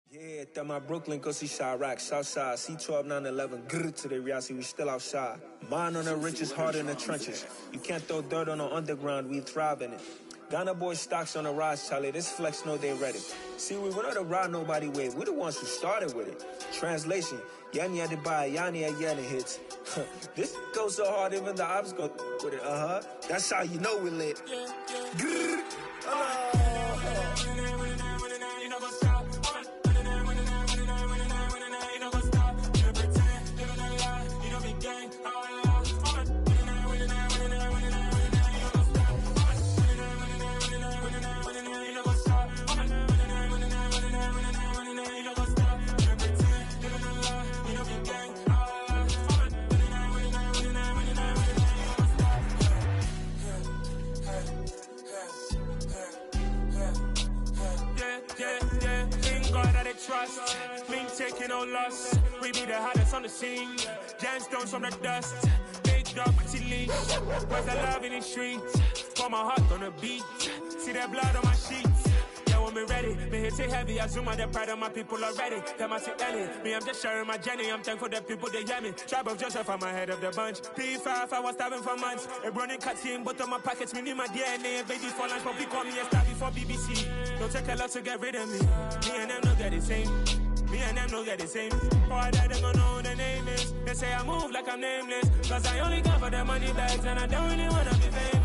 Yeah, that my Brooklyn, go see Chirac, Southside, C12, 911, grrr to the reality, we still outside. Mine on the riches, heart in the trenches. You can't throw dirt on the underground, we thrive in it. Ghana boys stocks on the rise, Charlie, this flex know they ready. See, we were not to ride nobody with, we the ones who started with it. Translation, Yani had to buy, Yani had Yanni hits. This goes so hard, even the ops go with it, That's how you know we lit. Grrr, trust, me taking no loss. We be the hottest on the scene. Gemstones from the dust. Big dog with your leash. Where's the love in the streets? Pour my heart on the beat. See that blood on my sheets. Yeah, when me ready, me hit it heavy. I zoom out the pride of my people already. Them I see Ellie. Me, I'm just sharing my journey. I'm thankful that people they hear me. Tribe of Joseph, I'm ahead of the bunch. P5, I was starving for months. A running cutscene, but on my pockets, me need my DNA. Baby for lunch, but we call me a star before BBC. Don't take a lot to get rid of me. Me and them don't get the same. Me and them don't get the same. Boy, that they gonna know who the name is. They say I move like I'm nameless. Cause I only come for the money bags and I don't really wanna be famous.